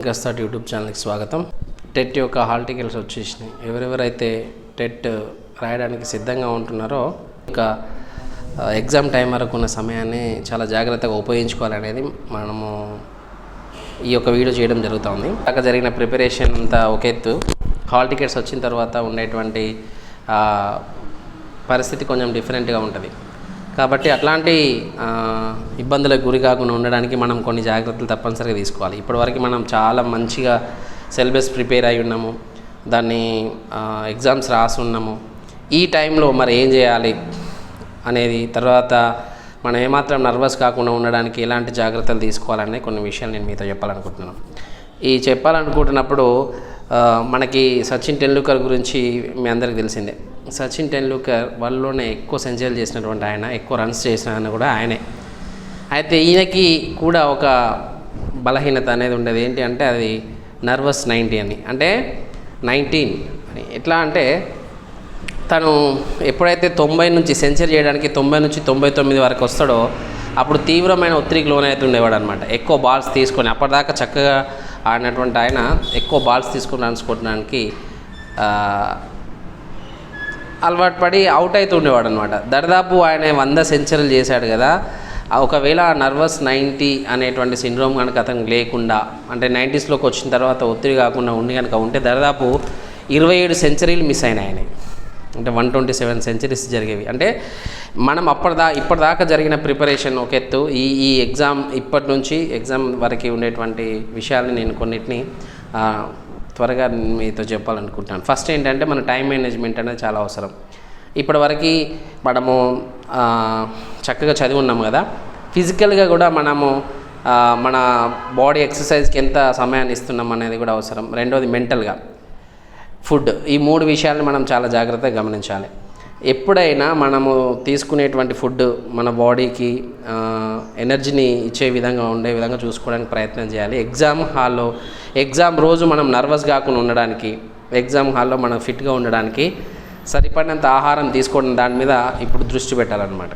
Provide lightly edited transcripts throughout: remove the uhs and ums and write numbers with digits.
గస్తాట్ YouTube ఛానల్కి స్వాగతం. TET యొక్క హాల్ టికెట్స్ వచ్చేసినాయి. ఎవరెవరైతే టెట్ రాయడానికి సిద్ధంగా ఉంటున్నారో ఇంకా ఎగ్జామ్ టైం వరకు ఉన్న సమయాన్ని చాలా జాగ్రత్తగా ఉపయోగించుకోవాలనేది మనము ఈ యొక్క వీడియో చేయడం జరుగుతుంది. అక్కడ జరిగిన ప్రిపరేషన్ అంతా ఒక ఎత్తు, హాల్ టికెట్స్ వచ్చిన తర్వాత ఉండేటువంటి పరిస్థితి కొంచెం డిఫరెంట్గా ఉంటుంది. కాబట్టి అట్లాంటి ఇబ్బందులకు గురి కాకుండా ఉండడానికి మనం కొన్ని జాగ్రత్తలు తప్పనిసరిగా తీసుకోవాలి. ఇప్పటివరకు మనం చాలా మంచిగా సిలబస్ ప్రిపేర్ అయి ఉన్నాము, దాన్ని ఎగ్జామ్స్ రాసి ఉన్నాము. ఈ టైంలో మరి ఏం చేయాలి అనేది, తర్వాత మనం ఏమాత్రం నర్వస్ కాకుండా ఉండడానికి ఎలాంటి జాగ్రత్తలు తీసుకోవాలనే కొన్ని విషయాలు నేను మీతో చెప్పాలనుకుంటున్నాను. ఈ చెప్పాలనుకుంటున్నప్పుడు మనకి సచిన్ టెండూల్కర్ గురించి మీ అందరికీ తెలిసిందే. సచిన్ టెండూల్కర్ వరల్డ్లోనే ఎక్కువ సెంచరీలు చేసినటువంటి ఆయన, ఎక్కువ రన్స్ చేసిన ఆయన కూడా ఆయనే. అయితే ఈయనకి కూడా ఒక బలహీనత అనేది ఉండేది. ఏంటి అంటే అది నర్వస్ 90 అని, అంటే 19 అని. ఎట్లా అంటే తను ఎప్పుడైతే 90 నుంచి సెంచరీ చేయడానికి 90 నుంచి 99 వరకు వస్తాడో అప్పుడు తీవ్రమైన ఒత్తిడికి లోనైతే ఉండేవాడు అనమాట. ఎక్కువ బాల్స్ తీసుకొని, అప్పటిదాకా చక్కగా ఆడినటువంటి ఆయన ఎక్కువ బాల్స్ తీసుకొని రన్స్ కొట్టడానికి అలవాటు పడి అవుట్ అవుతూ ఉండేవాడు అనమాట. దాదాపు ఆయన 100 సెంచరీలు చేశాడు కదా. ఒకవేళ నర్వస్ 90 అనేటువంటి సిండ్రోమ్ కనుక అతనికి లేకుండా, అంటే 90స్లోకి వచ్చిన తర్వాత ఒత్తిడి కాకుండా ఉండి కనుక ఉంటే దాదాపు 27 సెంచరీలు మిస్ అయినాయి ఆయన. అంటే 127 సెంచరీస్ జరిగేవి. అంటే మనం ఇప్పటిదాకా జరిగిన ప్రిపరేషన్ ఒక ఎత్తు, ఈ ఎగ్జామ్ ఇప్పటి నుంచి ఎగ్జామ్ వరకు ఉండేటువంటి విషయాల్ని నేను కొన్నిటిని త్వరగా మీతో చెప్పాలనుకుంటున్నాను. ఫస్ట్ ఏంటంటే మన టైం మేనేజ్మెంట్ అనేది చాలా అవసరం. ఇప్పటివరకు మనము చక్కగా చదివి ఉన్నాము కదా, ఫిజికల్గా కూడా మనము మన బాడీ ఎక్సర్సైజ్కి ఎంత సమయాన్ని ఇస్తున్నాం అనేది కూడా అవసరం. రెండోది మెంటల్గా, ఫుడ్. ఈ 3 విషయాలను మనం చాలా జాగ్రత్తగా గమనించాలి. ఎప్పుడైనా మనము తీసుకునేటువంటి ఫుడ్ మన బాడీకి ఎనర్జీని ఇచ్చే విధంగా ఉండే విధంగా చూసుకోవడానికి ప్రయత్నం చేయాలి. ఎగ్జామ్ రోజు మనం నర్వస్ కాకుండా ఉండడానికి, ఎగ్జామ్ హాల్లో మనం ఫిట్గా ఉండడానికి సరిపడినంత ఆహారం తీసుకోవడం, దాని మీద ఇప్పుడు దృష్టి పెట్టాలన్నమాట.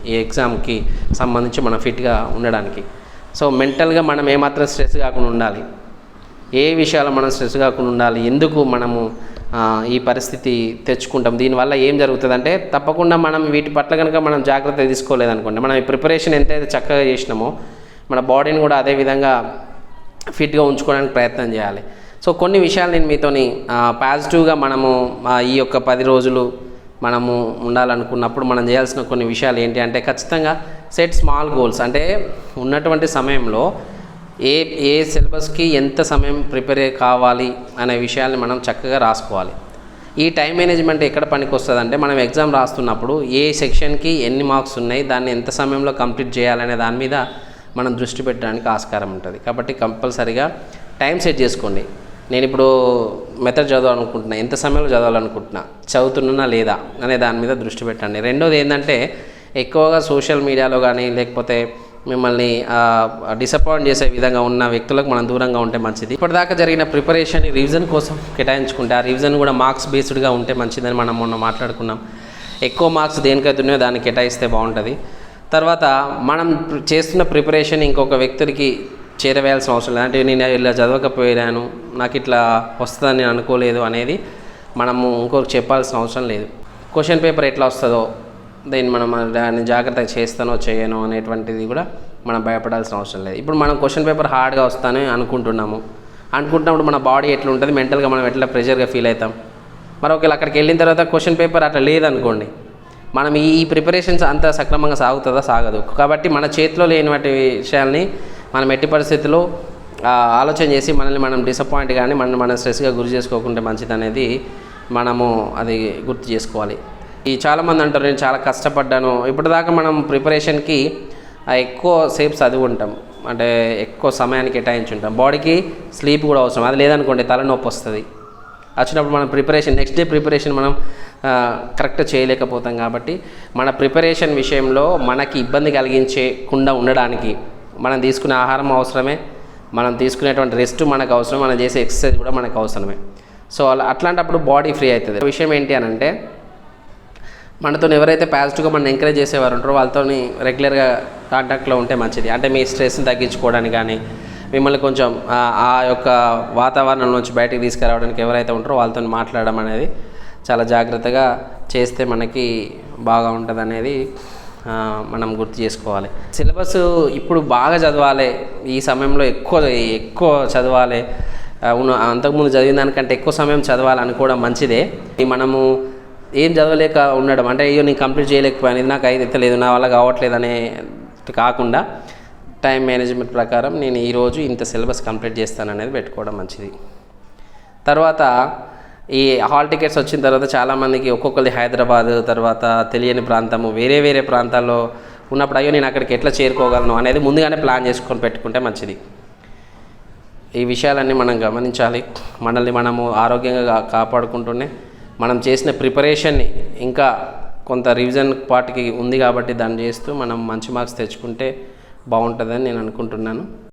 ఈ ఎగ్జామ్కి సంబంధించి మనం ఫిట్గా ఉండడానికి. సో మెంటల్గా మనం ఏమాత్రం స్ట్రెస్ కాకుండా ఉండాలి. ఏ విషయాలు మనం స్ట్రెస్ కాకుండా ఉండాలి, ఎందుకు మనము ఈ పరిస్థితి తెచ్చుకుంటాం, దీనివల్ల ఏం జరుగుతుందంటే తప్పకుండా మనం వీటి పట్ల కనుక మనం జాగ్రత్త తీసుకోలేదనుకోండి, మనం ఈ ప్రిపరేషన్ ఎంతైతే చక్కగా చేసినామో మన బాడీని కూడా అదే విధంగా ఫిట్గా ఉంచుకోవడానికి ప్రయత్నం చేయాలి. సో కొన్ని విషయాలు నేను మీతోని పాజిటివ్గా మనము ఈ యొక్క 10 రోజులు మనము ఉండాలనుకున్నప్పుడు మనం చేయాల్సిన కొన్ని విషయాలు ఏంటి అంటే, ఖచ్చితంగా సెట్ స్మాల్ గోల్స్. అంటే ఉన్నటువంటి సమయంలో ఏ సిలబస్కి ఎంత సమయం ప్రిపేర్ కావాలి అనే విషయాల్ని మనం చక్కగా రాసుకోవాలి. ఈ టైం మేనేజ్మెంట్ ఎక్కడ పనికి వస్తుందంటే, మనం ఎగ్జామ్ రాస్తున్నప్పుడు ఏ సెక్షన్కి ఎన్ని మార్క్స్ ఉన్నాయి, దాన్ని ఎంత సమయంలో కంప్లీట్ చేయాలనే దాని మీద మనం దృష్టి పెట్టడానికి ఆస్కారం ఉంటుంది. కాబట్టి కంపల్సరీగా టైం సెట్ చేసుకోండి. నేను ఇప్పుడు మెథడ్ చదవాలనుకుంటున్నా, ఎంత సమయంలో చదవాలనుకుంటున్నా, చదువుతున్నా లేదా అనే దాని మీద దృష్టి పెట్టండి. రెండోది ఏంటంటే, ఎక్కువగా సోషల్ మీడియాలో కానీ లేకపోతే మిమ్మల్ని డిసప్పాయింట్ చేసే విధంగా ఉన్న వ్యక్తులకు మనం దూరంగా ఉంటే మంచిది. ఇప్పటిదాకా జరిగిన ప్రిపరేషన్ రివిజన్ కోసం కేటాయించుకుంటే ఆ రివిజన్ కూడా మార్క్స్ బేస్డ్గా ఉంటే మంచిదని మనం మొన్న మాట్లాడుకున్నాం. ఎక్కువ మార్క్స్ దేనికైతే ఉన్నాయో దాన్ని కేటాయిస్తే బాగుంటుంది. తర్వాత మనం చేస్తున్న ప్రిపరేషన్ ఇంకొక వ్యక్తికి చేరవేయాల్సిన అవసరం లేదు. అంటే నేను ఇలా చదవకపోయాను, నాకు ఇట్లా వస్తుందని నేను అనుకోలేదు అనేది మనము ఇంకొకరికి చెప్పాల్సిన అవసరం లేదు. క్వశ్చన్ పేపర్ ఎట్లా వస్తుందో దీన్ని మనం దాన్ని జాగ్రత్తగా చేస్తానో చేయనో అనేటువంటిది కూడా మనం భయపడాల్సిన అవసరం లేదు. ఇప్పుడు మనం క్వశ్చన్ పేపర్ హార్డ్గా వస్తానని అనుకుంటున్నప్పుడు మన బాడీ ఎట్లా ఉంటుంది, మెంటల్గా మనం ఎట్లా ప్రెషర్గా ఫీల్ అవుతాం. మరి ఒకవేళ అక్కడికి వెళ్ళిన తర్వాత క్వశ్చన్ పేపర్ అట్లా లేదనుకోండి, మనం ఈ ప్రిపరేషన్స్ అంతా సక్రమంగా సాగుతుందా, సాగదు. కాబట్టి మన చేతిలో లేనివంటి విషయాల్ని మనం ఎట్టి పరిస్థితుల్లో ఆలోచన చేసి మనల్ని మనం డిసప్పాయింట్ కానీ మనం స్ట్రెస్గా గురి చేసుకోకుండా మంచిది అనేది మనము అది గుర్తు చేసుకోవాలి. చాలామంది అంటారు నేను చాలా కష్టపడ్డాను. ఇప్పటిదాకా మనం ప్రిపరేషన్కి ఎక్కువ సేపు చదివి ఉంటాం, అంటే ఎక్కువ సమయానికి కేటాయించి ఉంటాం. బాడీకి స్లీప్ కూడా అవసరం. అది లేదనుకోండి తలనొప్పి వస్తుంది. వచ్చినప్పుడు మనం నెక్స్ట్ డే ప్రిపరేషన్ మనం కరెక్ట్ చేయలేకపోతాం. కాబట్టి మన ప్రిపరేషన్ విషయంలో మనకి ఇబ్బంది కలిగించకుండా ఉండడానికి మనం తీసుకునే ఆహారం అవసరమే, మనం తీసుకునేటువంటి రెస్ట్ మనకు అవసరం, మనం చేసే ఎక్సర్సైజ్ కూడా మనకు అవసరమే. సో అట్లాంటప్పుడు బాడీ ఫ్రీ అవుతుంది. విషయం ఏంటి అని అంటే, మనతో ఎవరైతే పాజిటివ్గా మనం ఎంకరేజ్ చేసేవారు ఉంటారో వాళ్ళతో రెగ్యులర్గా కాంటాక్ట్లో ఉంటే మంచిది. అంటే మీ స్ట్రెస్ని తగ్గించుకోవడానికి కానీ మిమ్మల్ని కొంచెం ఆ యొక్క వాతావరణం నుంచి బయటికి తీసుకురావడానికి ఎవరైతే ఉంటారో వాళ్ళతో మాట్లాడడం అనేది చాలా జాగ్రత్తగా చేస్తే మనకి బాగా ఉంటుంది అనేది మనం గుర్తు చేసుకోవాలి. సిలబస్ ఇప్పుడు బాగా చదవాలి, ఈ సమయంలో ఎక్కువ చదవాలి, అంతకుముందు చదివిన దానికంటే ఎక్కువ సమయం చదవాలి అనుకోవడం మంచిదే. మనము ఏం చదవలేక ఉండడం అంటే అయ్యో నేను కంప్లీట్ చేయలేకపోయాను, ఇది నాకు అయితే ఎత్తలేదు, నా వల్ల కావట్లేదు అనే కాకుండా టైం మేనేజ్మెంట్ ప్రకారం నేను ఈరోజు ఇంత సిలబస్ కంప్లీట్ చేస్తాను అనేది పెట్టుకోవడం మంచిది. తర్వాత ఈ హాల్ టికెట్స్ వచ్చిన తర్వాత చాలామందికి ఒక్కొక్కరిది హైదరాబాద్, తర్వాత తెలియని ప్రాంతము, వేరే ప్రాంతాల్లో ఉన్నప్పుడు అయ్యో నేను అక్కడికి ఎట్లా చేరుకోగలను అనేది ముందుగానే ప్లాన్ చేసుకొని పెట్టుకుంటే మంచిది. ఈ విషయాలన్నీ మనం గమనించాలి. మనల్ని మనము ఆరోగ్యంగా కాపాడుకుంటూనే మనం చేసిన ప్రిపరేషన్ని ఇంకా కొంత రివిజన్ పార్ట్కి ఉంది కాబట్టి దాన్ని చేస్తూ మనం మంచి మార్క్స్ తెచ్చుకుంటే బాగుంటుందని నేను అనుకుంటున్నాను.